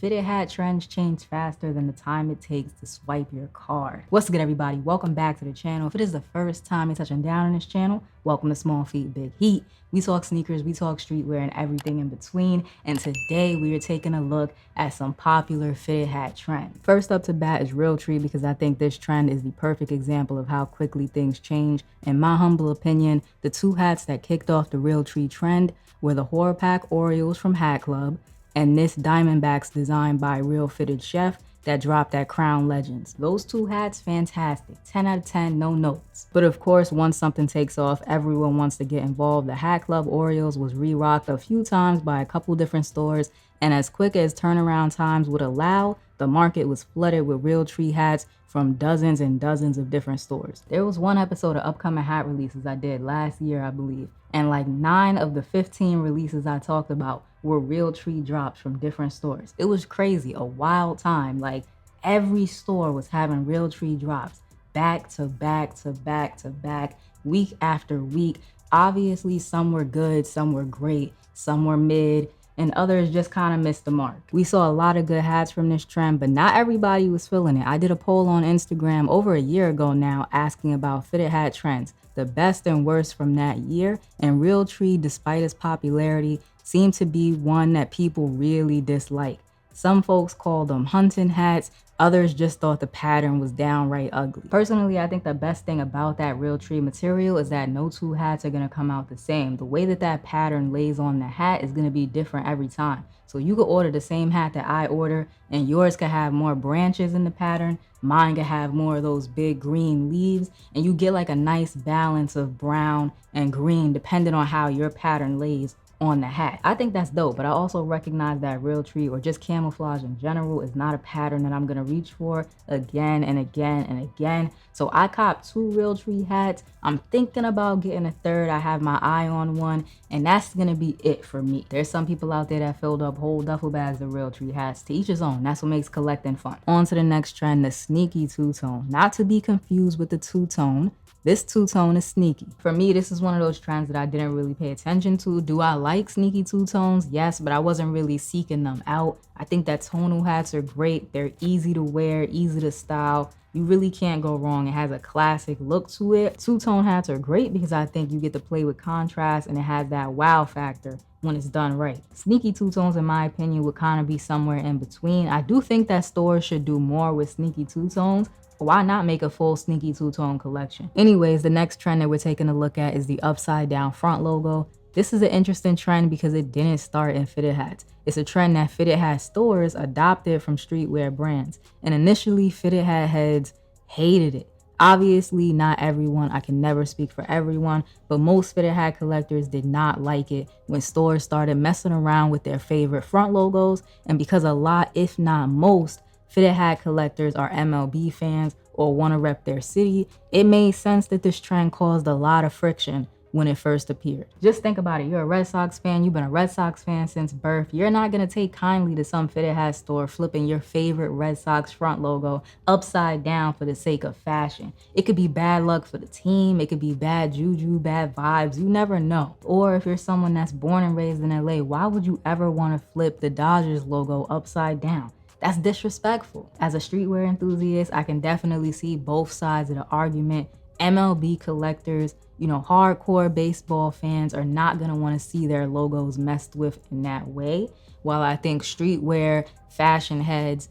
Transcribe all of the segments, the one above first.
Fitted hat trends change faster than the time it takes to swipe your card. What's good, everybody? Welcome back to the channel. If it is the first time you're touching down on this channel, welcome to Small Feet Big Heat. We talk sneakers, we talk streetwear, and everything in between. And today we are taking a look at some popular fitted hat trends. First up to bat is Realtree, because I think this trend is the perfect example of how quickly things change. In my humble opinion, the two hats that kicked off the Realtree trend were the Horror Pack Orioles from Hat Club and this Diamondbacks designed by Real Fitted Chef that dropped at Crown Legends. Those two hats, fantastic. 10 out of 10, no notes. But of course, once something takes off, everyone wants to get involved. The Hat Club Orioles was re-rocked a few times by a couple different stores, and as quick as turnaround times would allow, the market was flooded with Realtree hats from dozens and dozens of different stores. There was one episode of upcoming hat releases I did last year, I believe, and like 9 of the 15 releases I talked about were Realtree drops from different stores. It was crazy, a wild time. Like every store was having Realtree drops back to back to back to back, week after week. Obviously, some were good, some were great, some were mid, and others just kind of missed the mark. We saw a lot of good hats from this trend, but not everybody was feeling it. I did a poll on Instagram over a year ago now asking about fitted hat trends, the best and worst from that year, and Realtree, despite its popularity, seemed to be one that people really disliked. Some folks called them hunting hats, others just thought the pattern was downright ugly. Personally, I think the best thing about that Realtree material is that no two hats are gonna come out the same. The way that that pattern lays on the hat is gonna be different every time. So you could order the same hat that I order, and yours could have more branches in the pattern, mine could have more of those big green leaves, and you get like a nice balance of brown and green depending on how your pattern lays on the hat. I think that's dope, but I also recognize that Realtree, or just camouflage in general, is not a pattern that I'm gonna reach for again and again and again. So I copped 2 Realtree hats. I'm thinking about getting a third. I have my eye on one, and that's gonna be it for me. There's some people out there that filled up whole duffel bags of Realtree hats. To each his own. That's what makes collecting fun. On to the next trend, the sneaky two-tone. Not to be confused with the two-tone. This two-tone is sneaky. For me, this is one of those trends that I didn't really pay attention to. Do I like sneaky two-tones? Yes, but I wasn't really seeking them out. I think that tonal hats are great. They're easy to wear, easy to style. You really can't go wrong. It has a classic look to it. Two-tone hats are great because I think you get to play with contrast and it has that wow factor when it's done right. Sneaky two-tones, in my opinion, would kind of be somewhere in between. I do think that stores should do more with sneaky two-tones. Why not make a full sneaky two-tone collection? Anyways, the next trend that we're taking a look at is the upside down front logo. This is an interesting trend because it didn't start in fitted hats. It's a trend that fitted hat stores adopted from streetwear brands. And initially, fitted hat heads hated it. Obviously, not everyone, I can never speak for everyone, but most fitted hat collectors did not like it when stores started messing around with their favorite front logos. And because a lot, if not most, fitted hat collectors are MLB fans or want to rep their city, it made sense that this trend caused a lot of friction when it first appeared. Just think about it. You're a Red Sox fan. You've been a Red Sox fan since birth. You're not going to take kindly to some fitted hat store flipping your favorite Red Sox front logo upside down for the sake of fashion. It could be bad luck for the team. It could be bad juju, bad vibes. You never know. Or if you're someone that's born and raised in LA, why would you ever want to flip the Dodgers logo upside down? That's disrespectful. As a streetwear enthusiast, I can definitely see both sides of the argument. MLB collectors, hardcore baseball fans are not gonna wanna see their logos messed with in that way. While I think streetwear fashion heads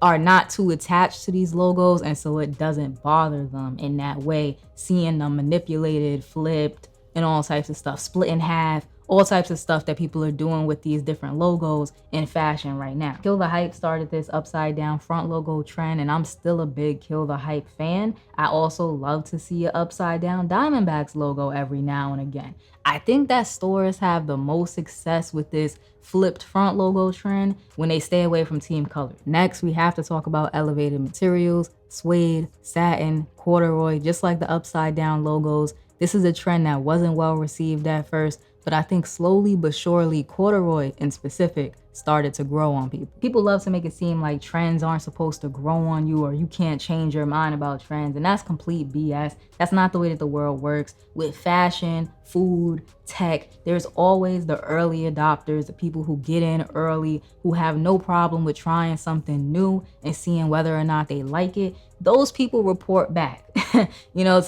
are not too attached to these logos, and so it doesn't bother them in that way, seeing them manipulated, flipped, and all types of stuff, split in half. All types of stuff that people are doing with these different logos in fashion right now. Kill the Hype started this upside down front logo trend, and I'm still a big Kill the Hype fan. I also love to see an upside down Diamondbacks logo every now and again. I think that stores have the most success with this flipped front logo trend when they stay away from team colors. Next, we have to talk about elevated materials, suede, satin, corduroy, just like the upside down logos. This is a trend that wasn't well received at first, but I think slowly but surely corduroy in specific started to grow on people. People love to make it seem like trends aren't supposed to grow on you or you can't change your mind about trends, and that's complete BS. That's not the way that the world works. With fashion, food, tech, there's always the early adopters, the people who get in early, who have no problem with trying something new and seeing whether or not they like it. Those people report back, to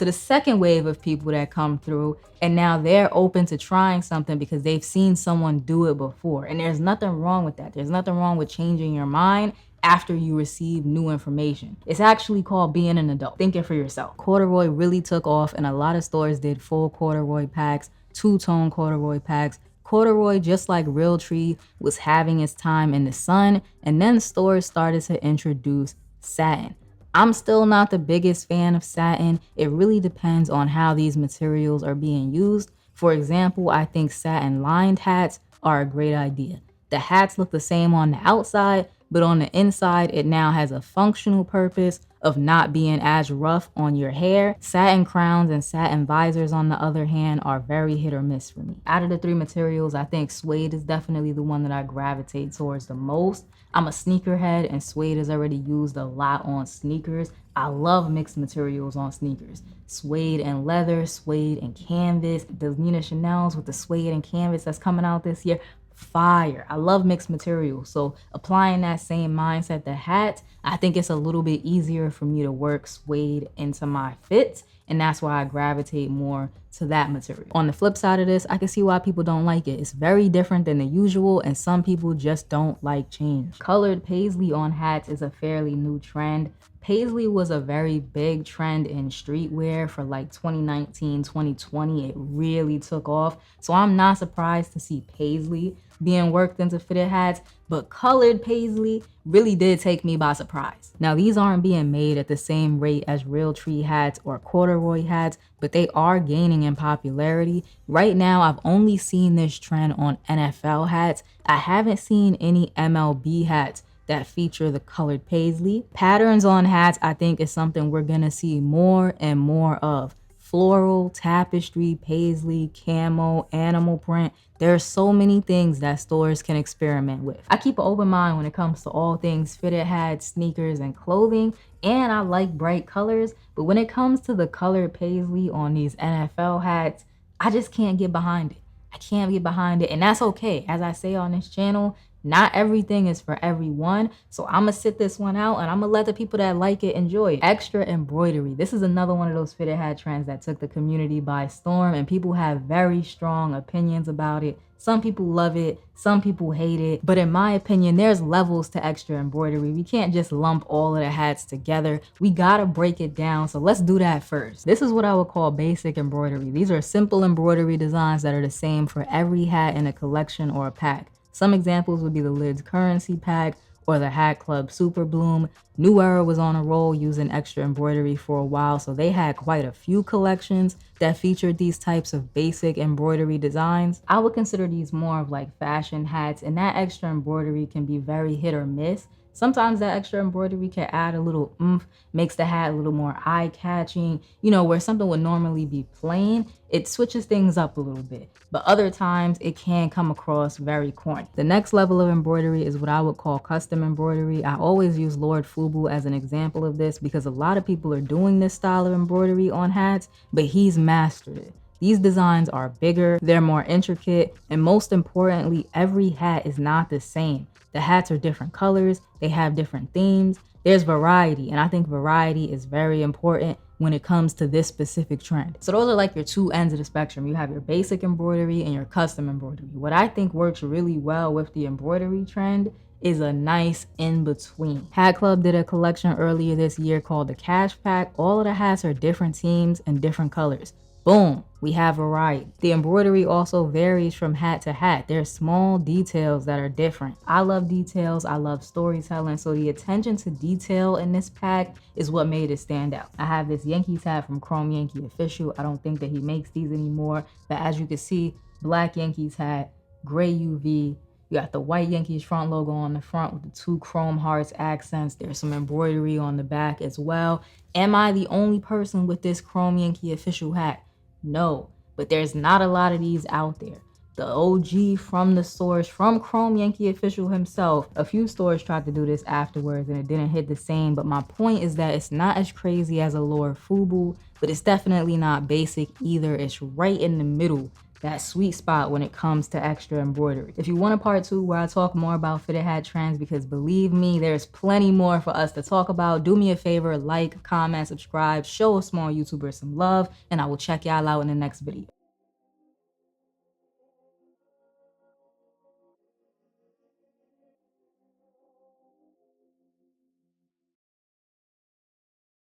the second wave of people that come through, and now they're open to trying something because they've seen someone do it before. And there's nothing wrong with that. There's nothing wrong with changing your mind after you receive new information. It's actually called being an adult, thinking for yourself. Corduroy really took off, and a lot of stores did full corduroy packs, two-tone corduroy packs. Corduroy, just like Realtree, was having its time in the sun, and then stores started to introduce satin. I'm still not the biggest fan of satin. It really depends on how these materials are being used. For example, I think satin lined hats are a great idea. The hats look the same on the outside, but on the inside, it now has a functional purpose of not being as rough on your hair. Satin crowns and satin visors, on the other hand, are very hit or miss for me. Out of the three materials, I think suede is definitely the one that I gravitate towards the most. I'm a sneakerhead, and suede is already used a lot on sneakers. I love mixed materials on sneakers. Suede and leather, suede and canvas. The Nina Chanel's with the suede and canvas that's coming out this year, fire. I love mixed materials. So applying that same mindset to hats, I think it's a little bit easier for me to work suede into my fits, and that's why I gravitate more to that material. On the flip side of this, I can see why people don't like it. It's very different than the usual, and some people just don't like change. Colored paisley on hats is a fairly new trend. Paisley was a very big trend in streetwear for like 2019, 2020. It really took off. So I'm not surprised to see paisley being worked into fitted hats, but colored paisley really did take me by surprise. Now, these aren't being made at the same rate as Realtree hats or corduroy hats, but they are gaining in popularity. Right now, I've only seen this trend on NFL hats. I haven't seen any MLB hats that feature the colored paisley. Patterns on hats, I think, is something we're gonna see more and more of. Floral, tapestry, paisley, camo, animal print. There are so many things that stores can experiment with. I keep an open mind when it comes to all things fitted hats, sneakers, and clothing, and I like bright colors, but when it comes to the colored paisley on these NFL hats, I just can't get behind it. I can't get behind it, and that's okay. As I say on this channel, not everything is for everyone, so I'm gonna sit this one out and I'm gonna let the people that like it enjoy it. Extra embroidery. This is another one of those fitted hat trends that took the community by storm, and people have very strong opinions about it. Some people love it, some people hate it, but in my opinion, there's levels to extra embroidery. We can't just lump all of the hats together. We gotta break it down, so let's do that first. This is what I would call basic embroidery. These are simple embroidery designs that are the same for every hat in a collection or a pack. Some examples would be the Lids Currency Pack or the Hat Club Super Bloom. New Era was on a roll using extra embroidery for a while, so they had quite a few collections that featured these types of basic embroidery designs. I would consider these more of like fashion hats, and that extra embroidery can be very hit or miss. Sometimes that extra embroidery can add a little oomph, makes the hat a little more eye-catching, where something would normally be plain, it switches things up a little bit. But other times it can come across very corny. The next level of embroidery is what I would call custom embroidery. I always use Lord Fubu as an example of this because a lot of people are doing this style of embroidery on hats, but he's mastered it. These designs are bigger, they're more intricate, and most importantly, every hat is not the same. The hats are different colors, they have different themes, there's variety, and I think variety is very important when it comes to this specific trend. So those are like your two ends of the spectrum. You have your basic embroidery and your custom embroidery. What I think works really well with the embroidery trend is a nice in-between. Hat Club did a collection earlier this year called the Cash Pack. All of the hats are different themes and different colors. Boom, we have variety. The embroidery also varies from hat to hat. There's small details that are different. I love details, I love storytelling, so the attention to detail in this pack is what made it stand out. I have this Yankees hat from Chrome Yankee Official. I don't think that he makes these anymore, but as you can see, black Yankees hat, gray UV, you got the white Yankees front logo on the front with the two chrome hearts accents. There's some embroidery on the back as well. Am I the only person with this Chrome Yankee Official hat? No, but there's not a lot of these out there. the OG from the source, from Chrome Yankee Official himself. A few stores tried to do this afterwards and it didn't hit the same, but my point is that it's not as crazy as Allure Fubu, but it's definitely not basic either. It's right in the middle, that sweet spot when it comes to extra embroidery. If you want a part 2 where I talk more about fitted hat trends, because believe me, there's plenty more for us to talk about, do me a favor, like, comment, subscribe, show a small YouTuber some love, and I will check y'all out in the next video.